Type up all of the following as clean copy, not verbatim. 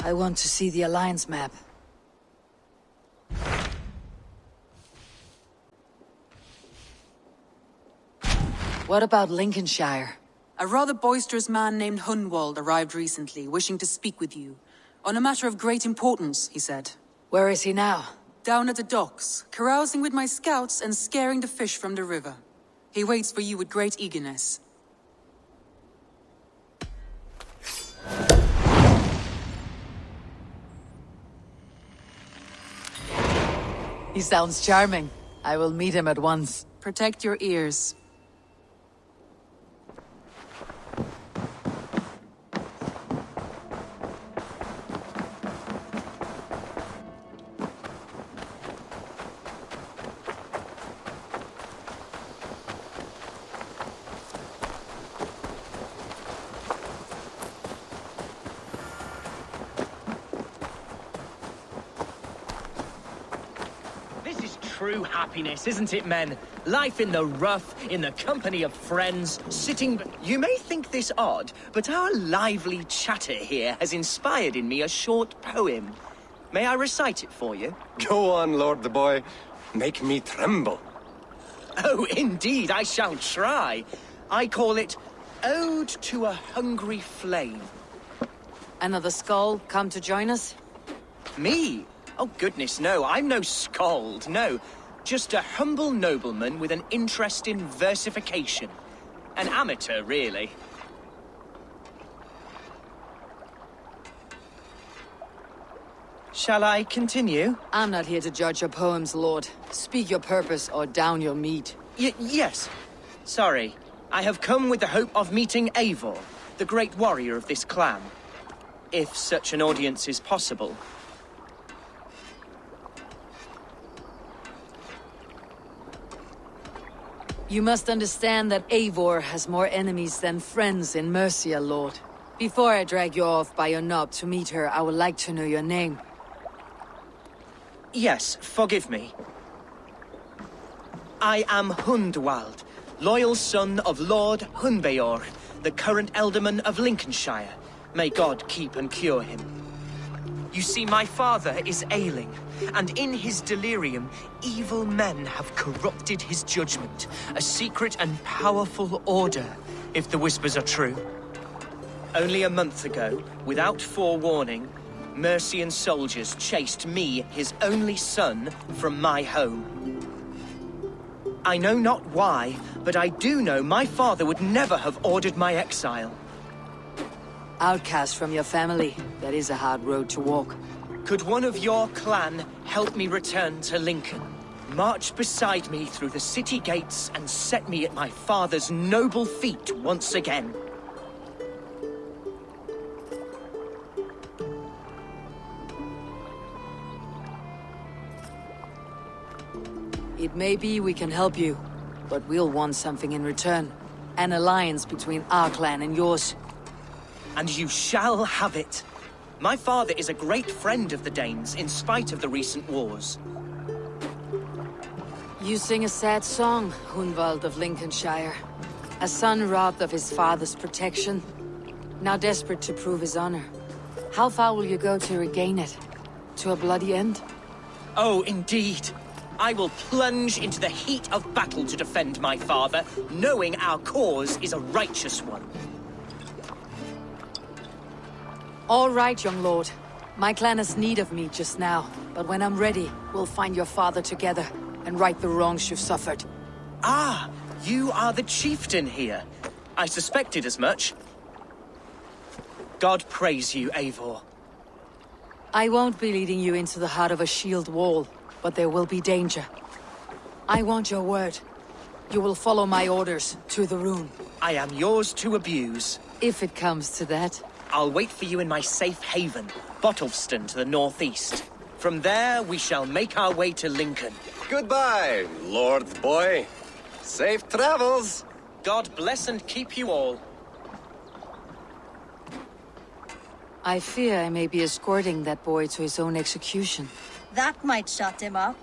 I want to see the Alliance map. What about Lincolnshire? A rather boisterous man named Hunwald arrived recently, wishing to speak with you. On a matter of great importance, he said. Where is he now? Down at the docks, carousing with my scouts and scaring the fish from the river. He waits for you with great eagerness. He sounds charming. I will meet him at once. Protect your ears. True happiness, isn't it, men? Life in the rough, in the company of friends, sitting... You may think this odd, but our lively chatter here has inspired in me a short poem. May I recite it for you? Go on, Lord the Boy. Make me tremble. Oh, indeed, I shall try. I call it Ode to a Hungry Flame. Another skull come to join us? Me? Oh, goodness, no. I'm no skald, no. Just a humble nobleman with an interest in versification. An amateur, really. Shall I continue? I'm not here to judge your poems, Lord. Speak your purpose or down your meat. Yes. Sorry. I have come with the hope of meeting Eivor, the great warrior of this clan. If such an audience is possible. You must understand that Eivor has more enemies than friends in Mercia, Lord. Before I drag you off by your knob to meet her, I would like to know your name. Yes, forgive me. I am Hundwald, loyal son of Lord Hunbeor, the current Ealdorman of Lincolnshire. May God keep and cure him. You see, my father is ailing, and in his delirium, evil men have corrupted his judgment. A secret and powerful order, if the whispers are true. Only a month ago, without forewarning, Mercian soldiers chased me, his only son, from my home. I know not why, but I do know my father would never have ordered my exile. Outcast from your family, that is a hard road to walk. Could one of your clan help me return to Lincoln? March beside me through the city gates and set me at my father's noble feet once again. It may be we can help you, but we'll want something in return. An alliance between our clan and yours. And you shall have it. My father is a great friend of the Danes, in spite of the recent wars. You sing a sad song, Hunwald of Lincolnshire. A son robbed of his father's protection, now desperate to prove his honor. How far will you go to regain it? To a bloody end? Oh, indeed. I will plunge into the heat of battle to defend my father, knowing our cause is a righteous one. All right, young lord. My clan has need of me just now, but when I'm ready, we'll find your father together and right the wrongs you've suffered. Ah, you are the chieftain here. I suspected as much. God praise you, Eivor. I won't be leading you into the heart of a shield wall, but there will be danger. I want your word. You will follow my orders to the rune. I am yours to abuse. If it comes to that. I'll wait for you in my safe haven, Bottleston to the northeast. From there, we shall make our way to Lincoln. Goodbye, Lord Boy. Safe travels. God bless and keep you all. I fear I may be escorting that boy to his own execution. That might shut him up.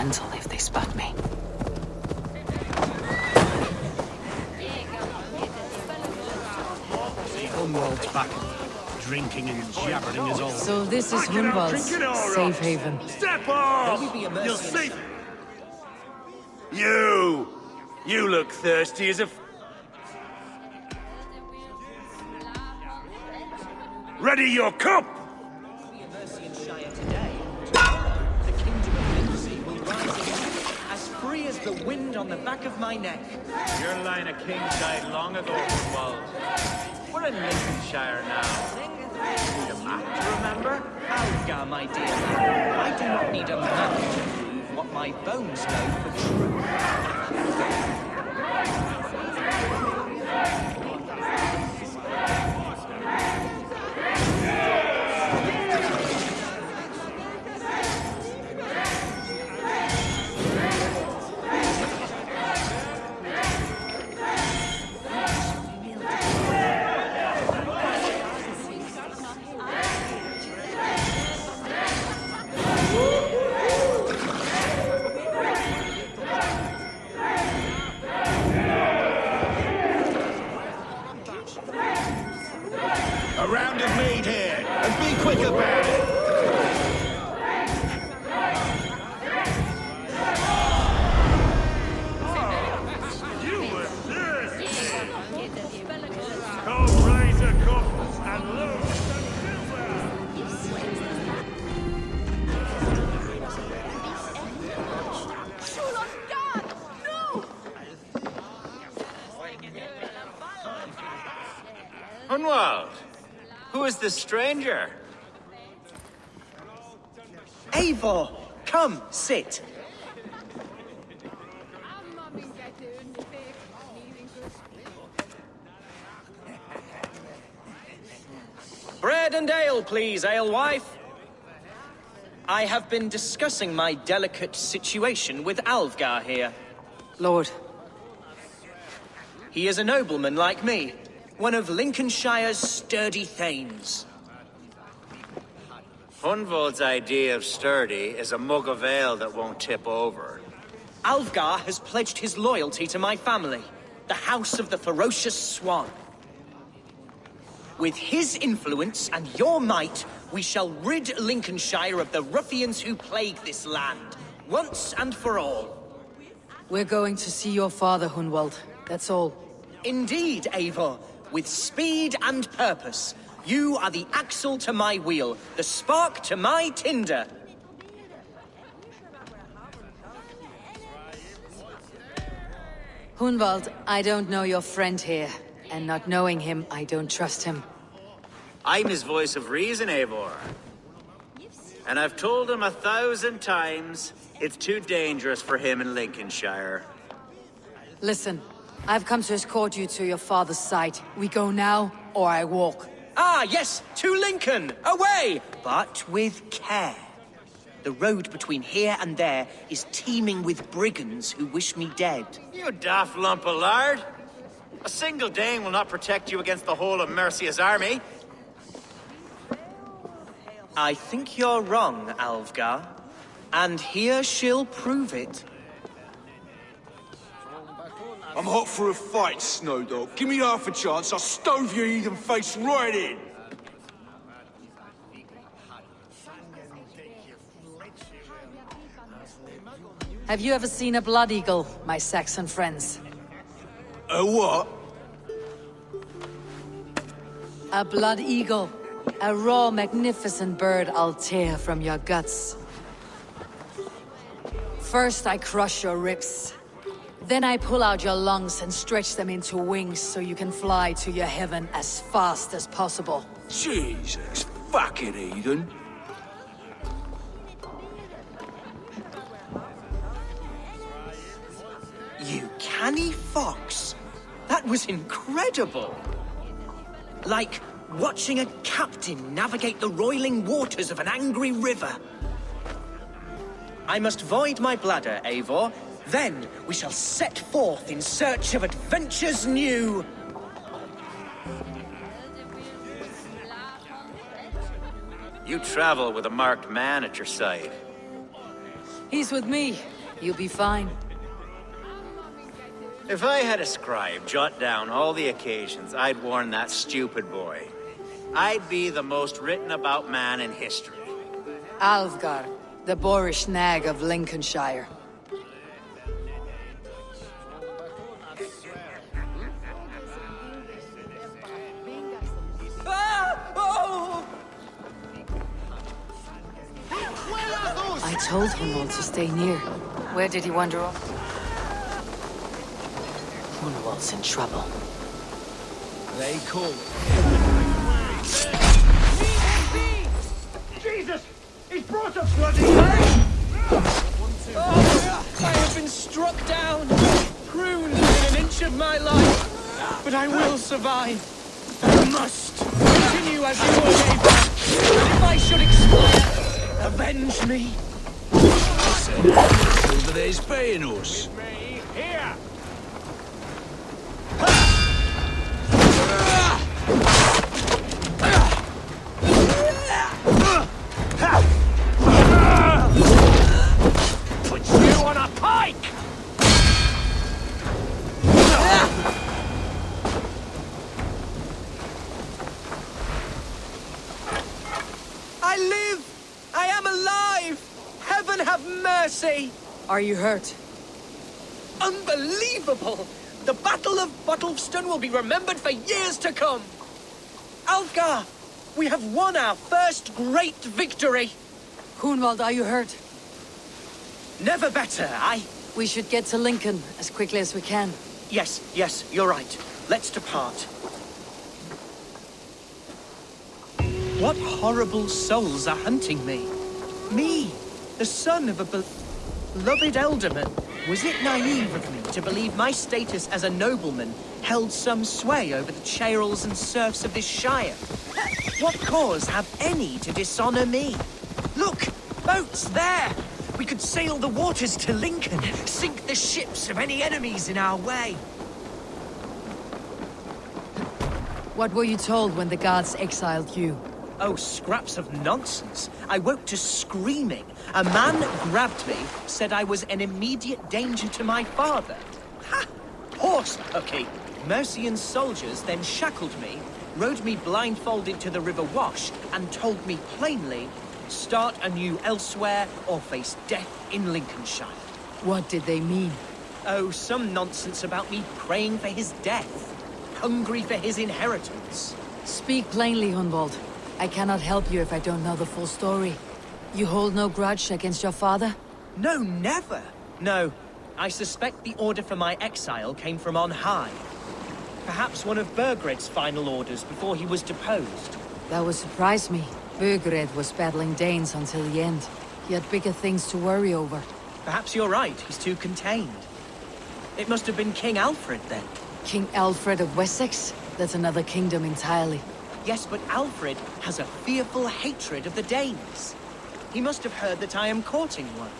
gentle if they spot me. Hunwald's back, drinking and jabbering as always. So this is Hunwald's safe haven. Step off! You'll see. You look thirsty as a. Ready your cup! The kingdom of Lindsay will rise again, as free as the wind on the back of my neck. Your line of kings died long ago, Wald. We're in Lincolnshire now. Need a map to remember? Algar, my dear man, I do not need a map to prove what my bones know for true. A round of mead here, and be quick about it! You were thirsty! Come raise a cup and load some silver! Hunwald, who is this stranger? Eivor, come, sit. Bread and ale, please, alewife. I have been discussing my delicate situation with Alvgar here. Lord, He is a nobleman like me, one of Lincolnshire's sturdy thanes. Hunwald's idea of sturdy is a mug of ale that won't tip over. Alvgar has pledged his loyalty to my family, the House of the Ferocious Swan. With his influence and your might, we shall rid Lincolnshire of the ruffians who plague this land, once and for all. we're going to see your father, Hunwald. That's all. Indeed, Eivor, with speed and purpose. You are the axle to my wheel, the spark to my tinder. Hunwald, I don't know your friend here, and not knowing him, I don't trust him. I'm his voice of reason, Eivor. And I've told him 1,000 times it's too dangerous for him in Lincolnshire. Listen, I've come to escort you to your father's side. We go now, or I walk. Ah, yes, to Lincoln! Away! But with care. The road between here and there is teeming with brigands who wish me dead. You daft lump of lard! A single Dane will not protect you against the whole of Mercia's army. I think you're wrong, Alvgar. And here she'll prove it. I'm hot for a fight, Snowdog. Give me half a chance, I'll stove your heathen face right in. Have you ever seen a blood eagle, my Saxon friends? A what? A blood eagle. A raw, magnificent bird I'll tear from your guts. First I crush your ribs. Then I pull out your lungs and stretch them into wings so you can fly to your heaven as fast as possible. Jesus, fucking heathen. You canny fox. That was incredible. Like watching a captain navigate the roiling waters of an angry river. I must void my bladder, Eivor. Then we shall set forth in search of adventures new. You travel with a marked man at your side. He's with me. You'll be fine. If I had a scribe jot down all the occasions I'd warned that stupid boy, I'd be the most written about man in history. Alfgar, the boorish nag of Lincolnshire. I told Hunwald to stay near. Where did he wander off? Hunwald's in trouble. They call it. Jesus! He's brought us bloody I have been struck down, pruned within an inch of my life, but I will survive. I must continue as you ordained. And if I should expire, avenge me. over there's paying us. Here! Put you on a pike! I live! I am alive! Heaven have mercy! Are you hurt? Unbelievable! The Battle of Bottleston will be remembered for years to come! Alfgar, we have won our first great victory! Hunwald, are you hurt? Never better, We should get to Lincoln as quickly as we can. Yes, you're right. Let's depart. What horrible souls are hunting me? Me, the son of a beloved elderman. Was it naive of me to believe my status as a nobleman held some sway over the churls and serfs of this shire? What cause have any to dishonor me? Look, boats there! We could sail the waters to Lincoln, sink the ships of any enemies in our way. What were you told when the gods exiled you? Oh, scraps of nonsense. I woke to screaming. A man grabbed me, said I was an immediate danger to my father. Ha! Horse hooky. Mercian soldiers then shackled me, rode me blindfolded to the River Wash, and told me plainly, start anew elsewhere or face death in Lincolnshire. What did they mean? Oh, some nonsense about me praying for his death, hungry for his inheritance. Speak plainly, Hunwald. I cannot help you if I don't know the full story. You hold no grudge against your father? No, never. No, I suspect the order for my exile came from on high. Perhaps one of Burgred's final orders before he was deposed. That would surprise me. Burgred was battling Danes until the end. He had bigger things to worry over. Perhaps you're right, he's too contained. It must have been King Alfred then. King Alfred of Wessex? That's another kingdom entirely. Yes, but Alfred has a fearful hatred of the Danes. He must have heard that I am courting one.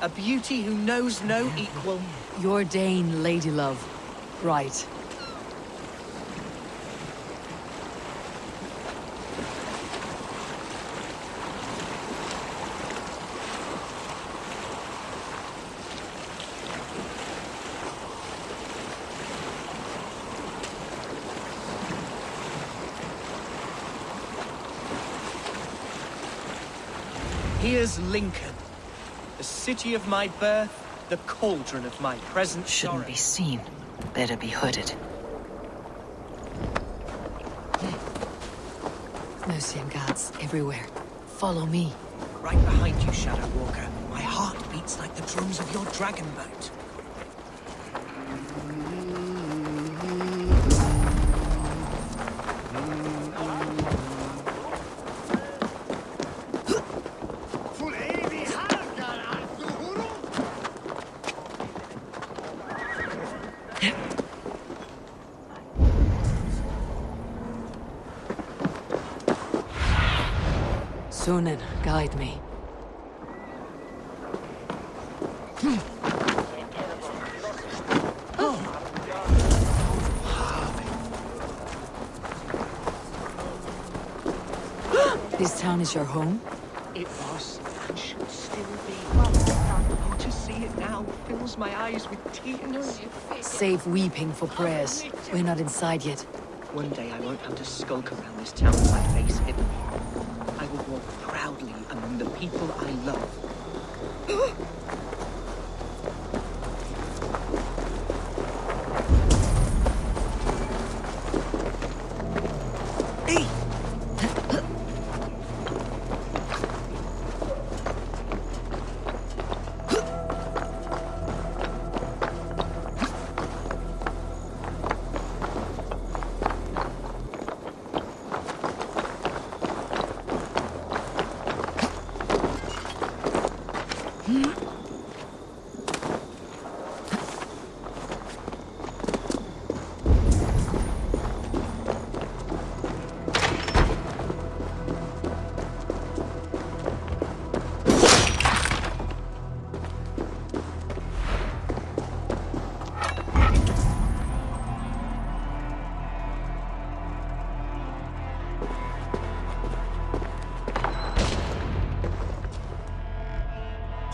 A beauty who knows no equal. Your Dane, ladylove. Right. Here's Lincoln, the city of my birth, the cauldron of my present Shouldn't sorrow. be seen. Better be hooded. Mercian guards everywhere. Follow me. Right behind you, Shadow Walker. My heart beats like the drums of your dragon boat. Sunan, guide me. This town is your home? It was, and should still be. now fills my eyes with tears. Save weeping for prayers. We're not inside yet. One day I won't have to skulk around this town with my face hidden. I will walk proudly among the people I love. Hey!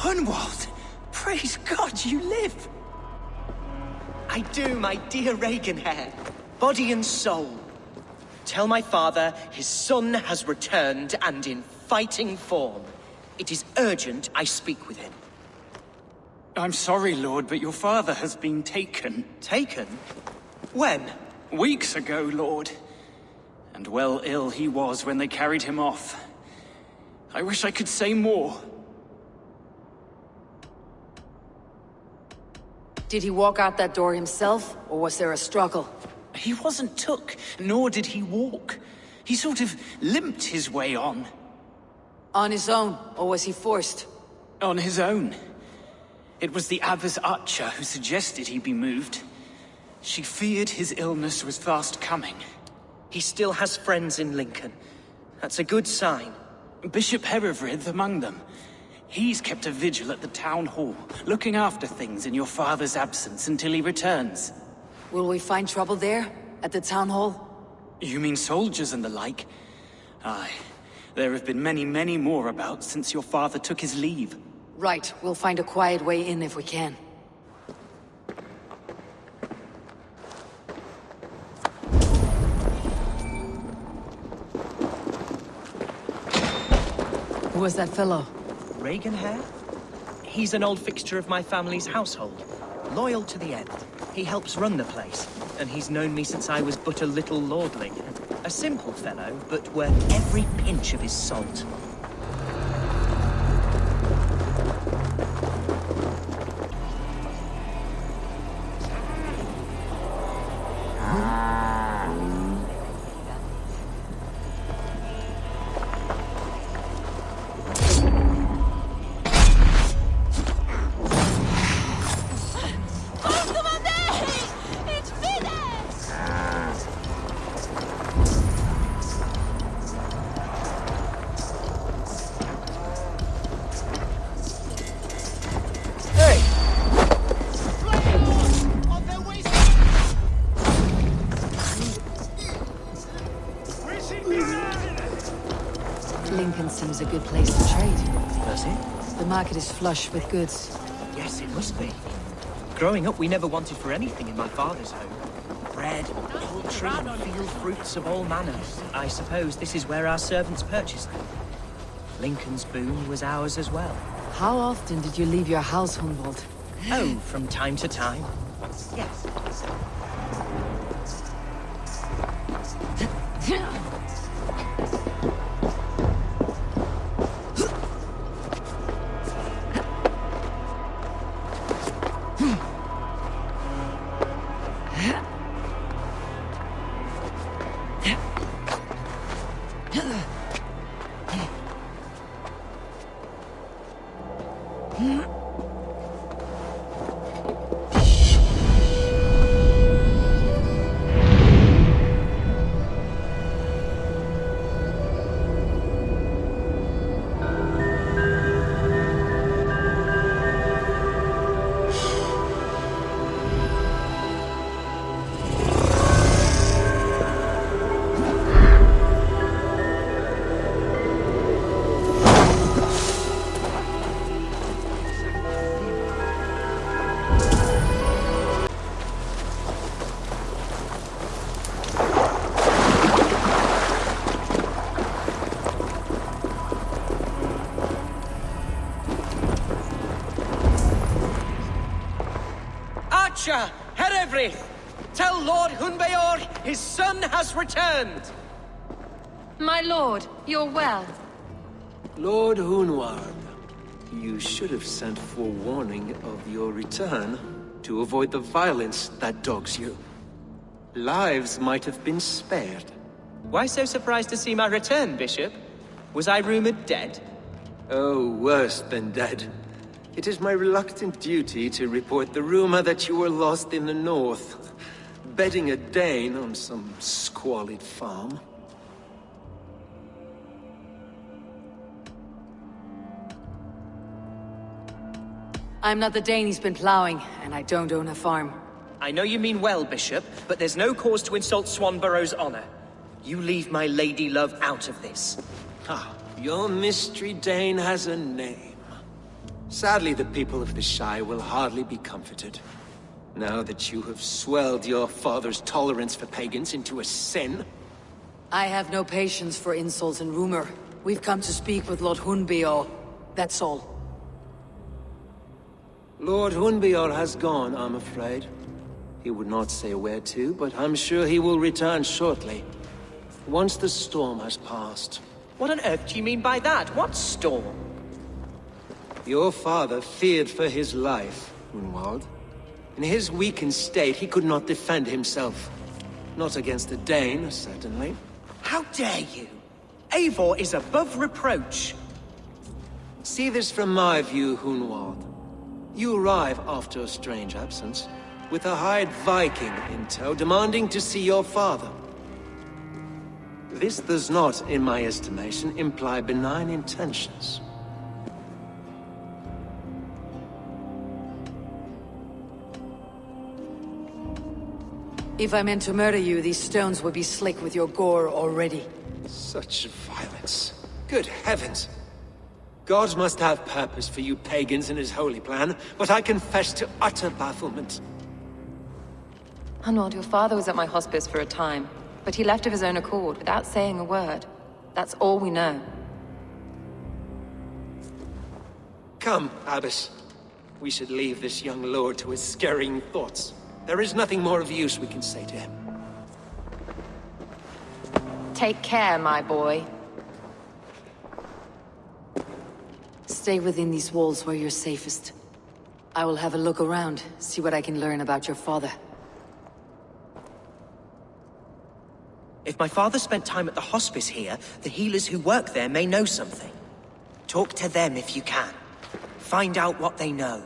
Hunwald! Praise God you live! I do, my dear Reaganhair. Body and soul. Tell my father his son has returned and in fighting form. It is urgent I speak with him. I'm sorry, Lord, but your father has been taken. Taken? When? Weeks ago, Lord. And well ill he was when they carried him off. I wish I could say more. Did he walk out that door himself, or was there a struggle? He wasn't took, nor did he walk. He sort of limped his way on. On his own, or was he forced? On his own. It was the Abbess Archer who suggested he be moved. She feared his illness was fast coming. He still has friends in Lincoln. That's a good sign. Bishop Herefrith among them. He's kept a vigil at the town hall, looking after things in your father's absence until he returns. Will we find trouble there, at the town hall? You mean soldiers and the like? Aye. There have been many, many more about since your father took his leave. Right, we'll find a quiet way in if we can. Who was that fellow? Reaganhair? He's an old fixture of my family's household. Loyal to the end. He helps run the place, and he's known me since I was but a little lordling. A simple fellow, but worth every pinch of his salt. Lincoln seems a good place to trade. Does it? The market is flush with goods. Yes, it must be. Growing up, we never wanted for anything in my father's home. Bread, poultry, and field fruits of all manner. I suppose this is where our servants purchased them. Lincoln's boon was ours as well. How often did you leave your house, Hunwald? Oh, from time to time. Yes. Edrith! Tell Lord Hunbeor his son has returned! My lord, you're well. Lord Hunwald, you should have sent forewarning of your return to avoid the violence that dogs you. Lives might have been spared. Why so surprised to see my return, Bishop? Was I rumored dead? Oh, worse than dead. It is my reluctant duty to report the rumor that you were lost in the north, bedding a Dane on some squalid farm. I'm not the Dane he's been plowing, and I don't own a farm. I know you mean well, Bishop, but there's no cause to insult Swanborough's honor. You leave my lady love out of this. Ah, your mystery Dane has a name. Sadly, the people of the Shire will hardly be comforted. Now that you have swelled your father's tolerance for pagans into a sin. I have no patience for insults and rumor. We've come to speak with Lord Hunbeor. That's all. Lord Hunbeor has gone, I'm afraid. He would not say where to, but I'm sure he will return shortly. Once the storm has passed. What on earth do you mean by that? What storm? Your father feared for his life, Hunwald. In his weakened state, he could not defend himself. Not against a Dane, certainly. How dare you? Eivor is above reproach. See this from my view, Hunwald. You arrive after a strange absence, with a hired Viking in tow demanding to see your father. This does not, in my estimation, imply benign intentions. If I meant to murder you, these stones would be slick with your gore already. Such violence. Good heavens! God must have purpose for you pagans in his holy plan, but I confess to utter bafflement. Hunwald, your father was at my hospice for a time, but he left of his own accord without saying a word. That's all we know. Come, Abbess. We should leave this young lord to his scurrying thoughts. There is nothing more of use we can say to him. Take care, my boy. Stay within these walls where you're safest. I will have a look around, see what I can learn about your father. If my father spent time at the hospice here, the healers who work there may know something. Talk to them if you can. Find out what they know.